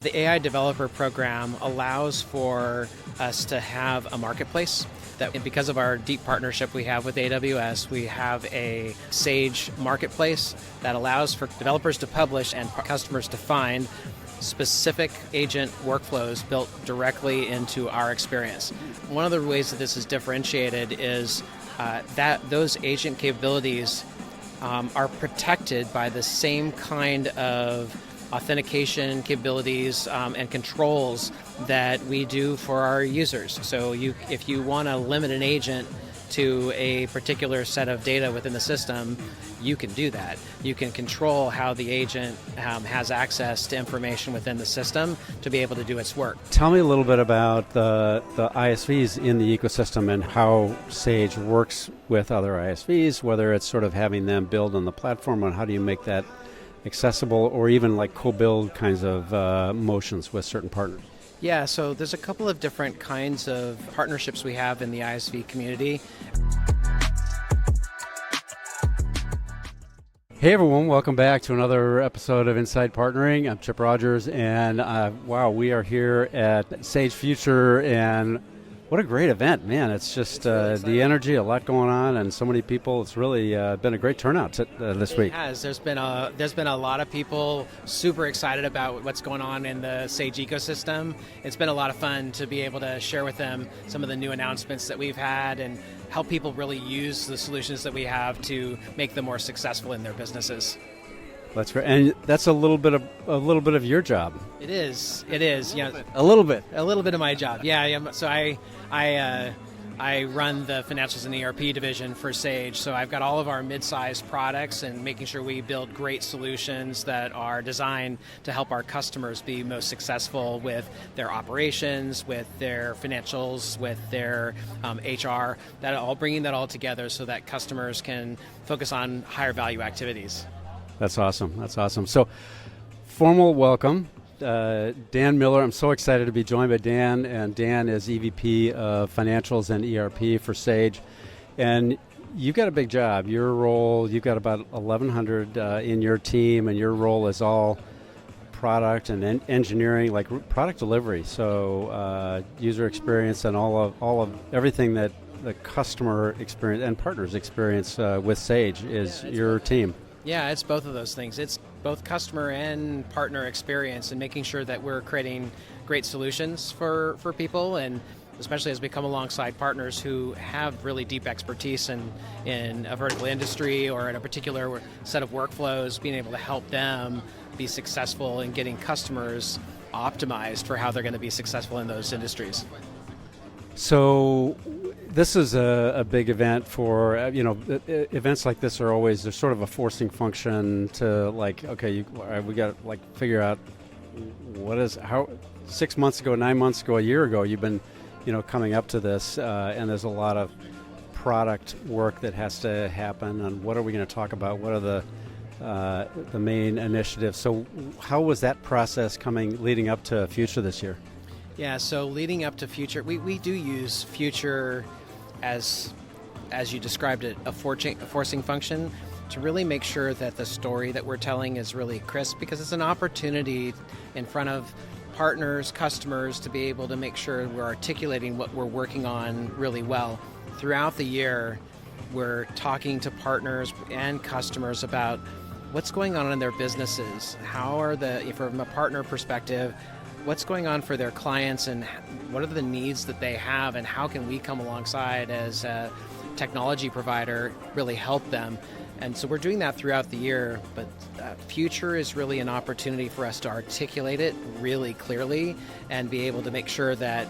The AI developer program allows for us to have a marketplace that, because of our deep partnership we have with AWS, we have a Sage marketplace that allows for developers to publish and customers to find specific agent workflows built directly into our experience. One of the ways that this is differentiated is that those agent capabilities are protected by the same kind of authentication capabilities and controls that we do for our users. So if you want to limit an agent to a particular set of data within the system, you can do that. You can control how the agent has access to information within the system to be able to do its work. Tell me a little bit about the ISVs in the ecosystem and how Sage works with other ISVs, whether it's sort of having them build on the platform, and how do you make that accessible, or even like co-build kinds of motions with certain partners? Yeah, so there's a couple of different kinds of partnerships we have in the ISV community. Hey everyone, welcome back to another episode of Inside Partnering. I'm Chip Rogers, and wow, we are here at Sage Future, and what a great event, man. It's just the energy, a lot going on, and so many people. It's really been a great turnout this week. It has. There's been a lot of people super excited about what's going on in the Sage ecosystem. It's been a lot of fun to be able to share with them some of the new announcements that we've had and help people really use the solutions that we have to make them more successful in their businesses. That's great, and that's a little bit of your job. It is. You know, a little bit of my job. Yeah. So I run the Financials and ERP division for Sage. So I've got all of our mid-sized products and making sure we build great solutions that are designed to help our customers be most successful with their operations, with their financials, with their HR. Bringing that all together so that customers can focus on higher value activities. That's awesome. So, formal welcome, Dan Miller. I'm so excited to be joined by Dan, and Dan is EVP of Financials and ERP for Sage. And you've got a big job. Your role, you've got about 1,100 in your team, and your role is all product and engineering, like product delivery. So, user experience and all of everything that the customer experience and partners experience with Sage is your team. Yeah, it's both of those things. It's both customer and partner experience and making sure that we're creating great solutions for people, and especially as we come alongside partners who have really deep expertise in a vertical industry or in a particular set of workflows, being able to help them be successful in getting customers optimized for how they're going to be successful in those industries. So this is a big event for, events like this are always, there's sort of a forcing function to like, okay, we got to like figure out how 6 months ago, 9 months ago, a year ago, you've been, coming up to this, and there's a lot of product work that has to happen, and what are we going to talk about? What are the main initiatives? So how was that process leading up to Future this year? Yeah, so leading up to Future, we do use Future as you described it, a forcing function to really make sure that the story that we're telling is really crisp, because it's an opportunity in front of partners, customers, to be able to make sure we're articulating what we're working on really well. Throughout the year, we're talking to partners and customers about what's going on in their businesses. From a partner perspective, what's going on for their clients and what are the needs that they have, and how can we come alongside as a technology provider, really help them. And so we're doing that throughout the year, but Future is really an opportunity for us to articulate it really clearly and be able to make sure that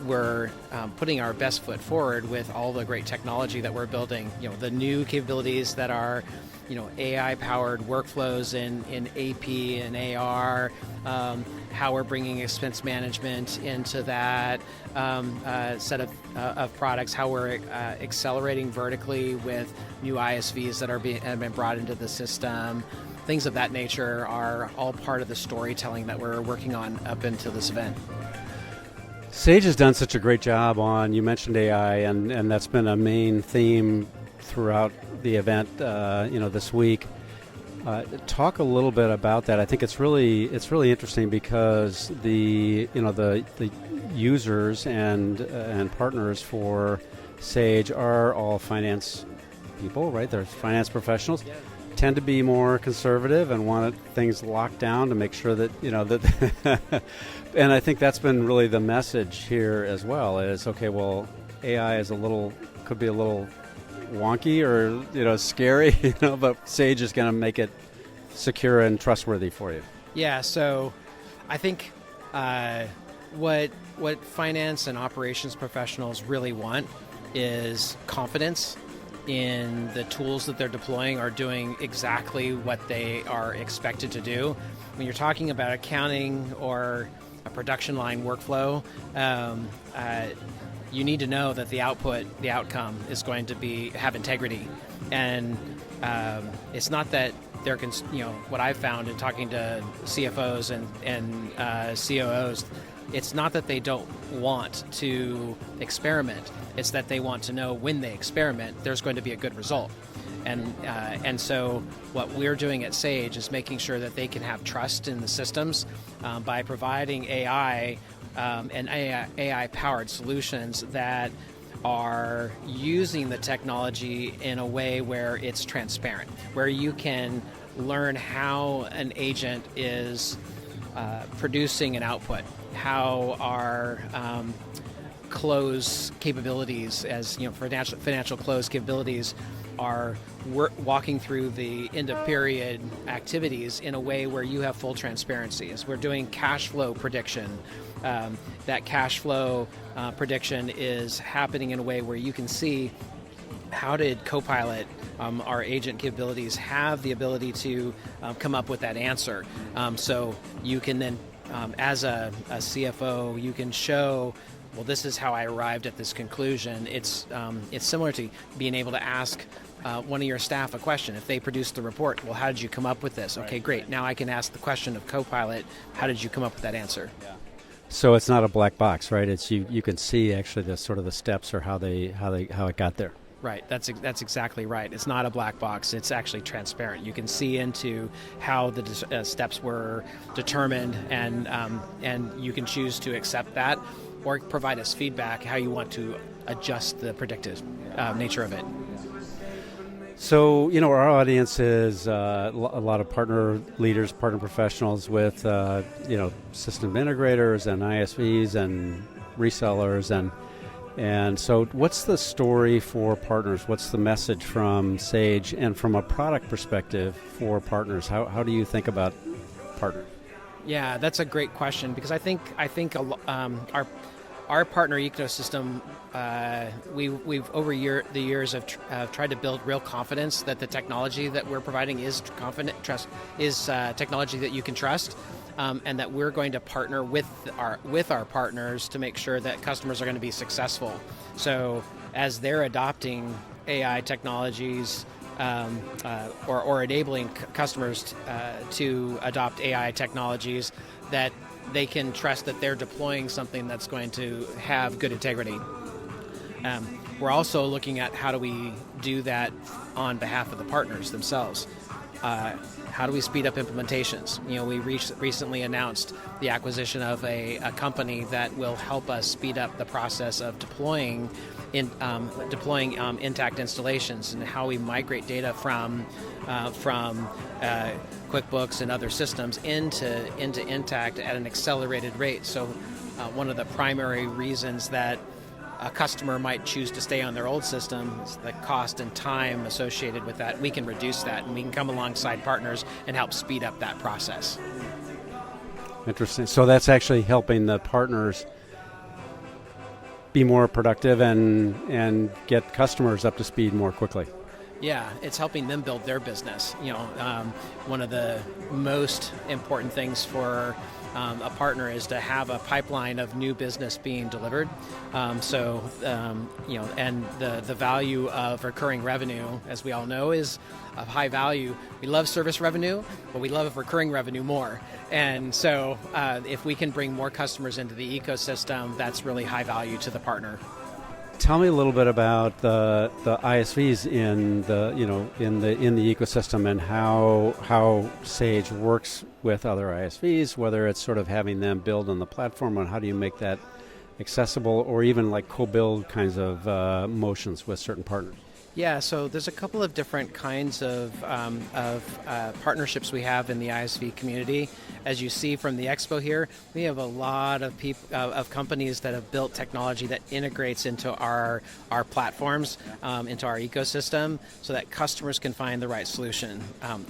we're putting our best foot forward with all the great technology that we're building. The new capabilities that are AI-powered workflows in AP and AR, how we're bringing expense management into that set of products, how we're accelerating vertically with new ISVs that have been brought into the system. Things of that nature are all part of the storytelling that we're working on up into this event. Sage has done such a great job you mentioned AI, and that's been a main theme throughout the event, this week. Talk a little bit about that. I think it's really interesting because the users and partners for Sage are all finance people, right? They're finance professionals. Yeah. Tend to be more conservative and want things locked down to make sure that that. And I think that's been really the message here as well. Is okay. Well, AI is could be a little wonky or scary, but Sage is going to make it secure and trustworthy for you. Yeah, so I think what finance and operations professionals really want is confidence in the tools that they're deploying are doing exactly what they are expected to do. When you're talking about accounting or a production line workflow, you need to know that the outcome is going to have integrity. And it's not that they're, what I've found in talking to CFOs and COOs, it's not that they don't want to experiment. It's that they want to know when they experiment, there's going to be a good result. And so what we're doing at Sage is making sure that they can have trust in the systems by providing AI and AI-powered solutions that are using the technology in a way where it's transparent, where you can learn how an agent is producing an output, how our close capabilities, as financial close capabilities, are walking through the end of period activities in a way where you have full transparency. As we're doing cash flow prediction, that cash flow prediction is happening in a way where you can see how did Copilot, our agent capabilities, have the ability to come up with that answer. So you can then, as a CFO, you can show, well, this is how I arrived at this conclusion. It's similar to being able to ask one of your staff a question. If they produce the report, well, how did you come up with this? Okay, great. Now I can ask the question of Copilot, how did you come up with that answer? Yeah. So it's not a black box, right? It's you can see actually the sort of the steps or how it got there. Right, that's exactly right. It's not a black box. It's actually transparent. You can see into how the steps were determined, and you can choose to accept that or provide us feedback how you want to adjust the predictive nature of it. So, our audience is a lot of partner leaders, partner professionals with, system integrators and ISVs and resellers. And so what's the story for partners? What's the message from Sage? And from a product perspective for partners, how do you think about partners? Yeah, that's a great question, because I think our partner ecosystem, we've over the years have tried to build real confidence that the technology that we're providing is technology that you can trust, and that we're going to partner with our partners to make sure that customers are going to be successful. So as they're adopting AI technologies, or enabling customers to adopt AI technologies, that they can trust that they're deploying something that's going to have good integrity. We're also looking at how do we do that on behalf of the partners themselves. How do we speed up implementations? We recently announced the acquisition of a company that will help us speed up the process of deploying Intact installations, and how we migrate data from QuickBooks and other systems into Intact at an accelerated rate. So one of the primary reasons that a customer might choose to stay on their old system is the cost and time associated with that. We can reduce that, and we can come alongside partners and help speed up that process. Interesting. So that's actually helping the partners be more productive and get customers up to speed more quickly. Yeah, it's helping them build their business. One of the most important things for a partner is to have a pipeline of new business being delivered. And the value of recurring revenue, as we all know, is of high value. We love service revenue, but we love recurring revenue more. And so if we can bring more customers into the ecosystem, that's really high value to the partner. tell me a little bit about the ISVs in the ecosystem and how Sage works with other ISVs, whether it's sort of having them build on the platform, and how do you make that accessible, or even like co-build kinds of motions with certain partners. Yeah, so there's a couple of different kinds of partnerships we have in the ISV community. As you see from the expo here, we have a lot of of companies that have built technology that integrates into our platforms, into our ecosystem, so that customers can find the right solution.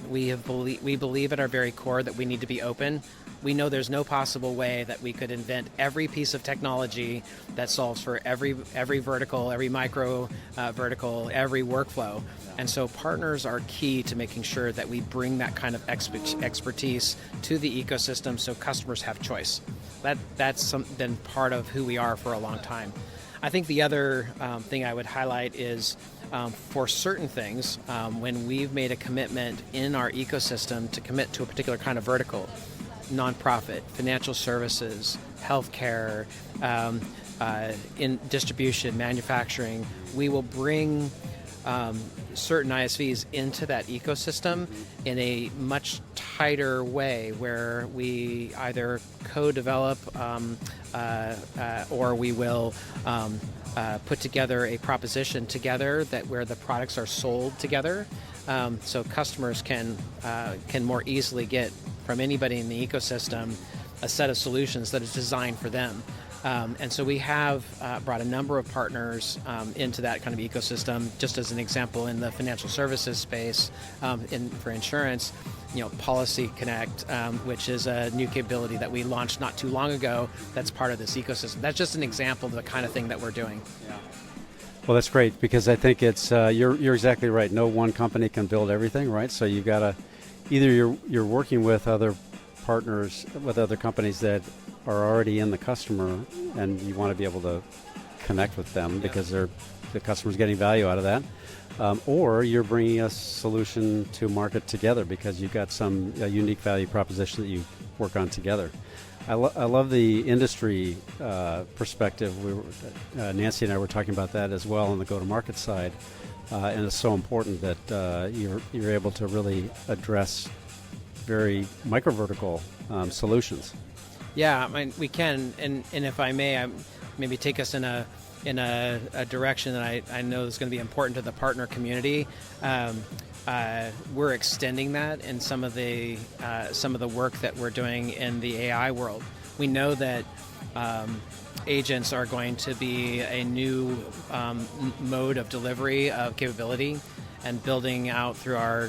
We believe at our very core that we need to be open. We know there's no possible way that we could invent every piece of technology that solves for every vertical, every micro vertical, every workflow. And so partners are key to making sure that we bring that kind of expertise to the ecosystem so customers have choice. That's been part of who we are for a long time. I think the other thing I would highlight is for certain things, when we've made a commitment in our ecosystem to commit to a particular kind of vertical, nonprofit, financial services, healthcare, in distribution, manufacturing, we will bring certain ISVs into that ecosystem in a much tighter way, where we either co-develop or we will put together a proposition together where the products are sold together, so customers can more easily get from anybody in the ecosystem a set of solutions that is designed for them. And so we have brought a number of partners into that kind of ecosystem. Just as an example, in the financial services space, for insurance, Policy Connect, which is a new capability that we launched not too long ago that's part of this ecosystem. That's just an example of the kind of thing that we're doing. Yeah. Well, that's great, because I think it's you're exactly right. No one company can build everything, right? So you've got to either you're working with other partners, with other companies that are already in the customer, and you want to be able to connect with them because the customer's getting value out of that, or you're bringing a solution to market together because you've got some unique value proposition that you work on together. I love the industry perspective. Nancy and I were talking about that as well on the go-to-market side, and it's so important that you're able to really address very micro-vertical solutions. Yeah, I mean, we can, and if I may, maybe take us in a direction that I know is going to be important to the partner community. We're extending that in some of the work that we're doing in the AI world. We know that agents are going to be a new mode of delivery of capability, and building out through our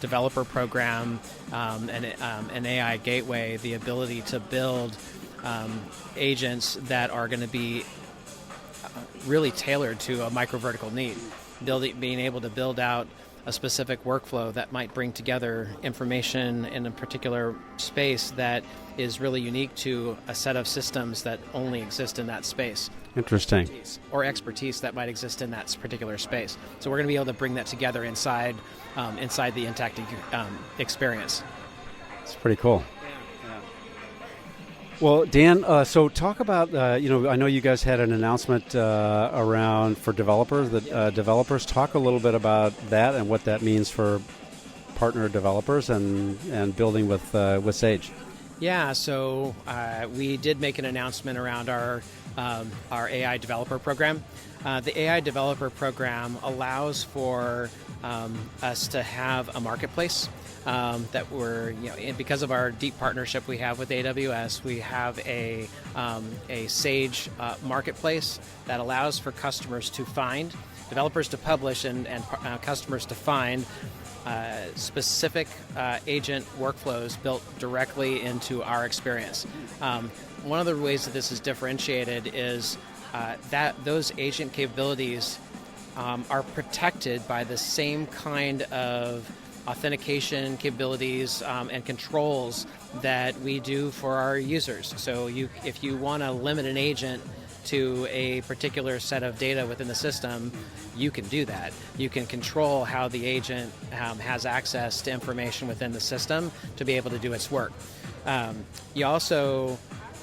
developer program and AI gateway the ability to build agents that are going to be really tailored to a micro-vertical need. Being able to build out a specific workflow that might bring together information in a particular space that is really unique to a set of systems that only exist in that space. Interesting. Or expertise that might exist in that particular space. So we're going to be able to bring that together inside the Intact experience. It's pretty cool. Well, Dan, so talk about, I know you guys had an announcement around for developers. Developers, talk a little bit about that and what that means for partner developers and building with Sage. Yeah, so we did make an announcement around our AI developer program. The AI developer program allows for us to have a marketplace that we're, because of our deep partnership we have with AWS, we have a Sage marketplace that allows for customers to find, developers to publish, and customers to find specific agent workflows built directly into our experience. One of the ways that this is differentiated is that those agent capabilities are protected by the same kind of authentication capabilities and controls that we do for our users. So if you want to limit an agent to a particular set of data within the system, you can do that. You can control how the agent has access to information within the system to be able to do its work. You also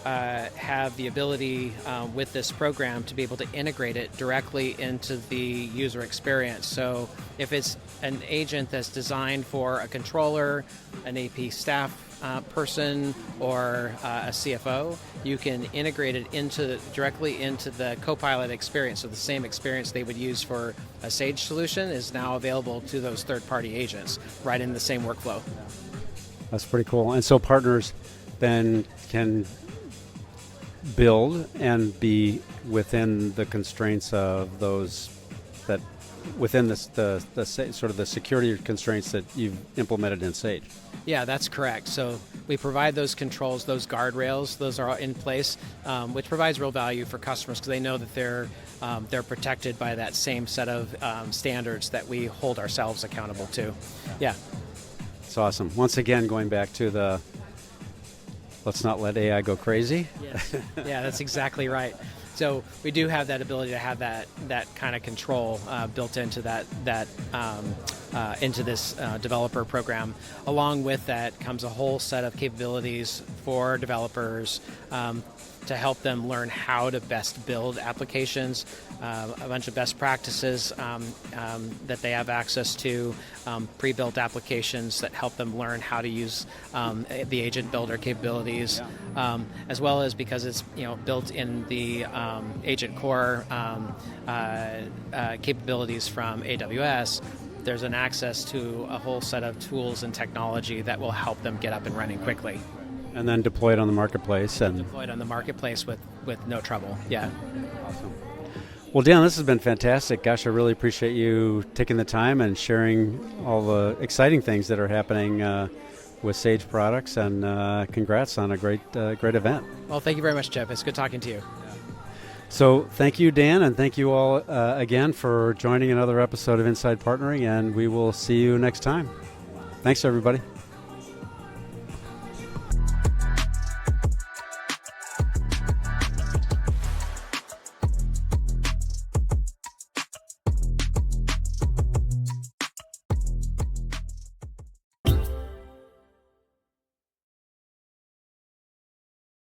have the ability with this program to be able to integrate it directly into the user experience. So if it's an agent that's designed for a controller, an AP staff person, or a CFO, you can integrate it directly into the Copilot experience. So the same experience they would use for a Sage solution is now available to those third-party agents right in the same workflow. That's pretty cool. And so partners then can build and be within the constraints of those that within the sort of the security constraints that you've implemented in Sage. Yeah, that's correct. So we provide those controls, those guardrails, those are in place, which provides real value for customers because they know that they're protected by that same set of standards that we hold ourselves accountable to. Yeah. It's awesome. Once again, going back to the let's not let AI go crazy. Yes. Yeah, that's exactly right. So we do have that ability to have that kind of control built into into this developer program. Along with that comes a whole set of capabilities for developers to help them learn how to best build applications, a bunch of best practices that they have access to, pre-built applications that help them learn how to use the agent builder capabilities, as well as because it's built in the agent core capabilities from AWS. There's an access to a whole set of tools and technology that will help them get up and running quickly. And then deploy it on the marketplace. And deploy it on the marketplace with no trouble. Yeah. Awesome. Well, Dan, this has been fantastic. Gosh, I really appreciate you taking the time and sharing all the exciting things that are happening with Sage products. And congrats on a great event. Well, thank you very much, Jeff. It's good talking to you. So thank you, Dan, and thank you all again for joining another episode of Inside Partnering, and we will see you next time. Thanks, everybody.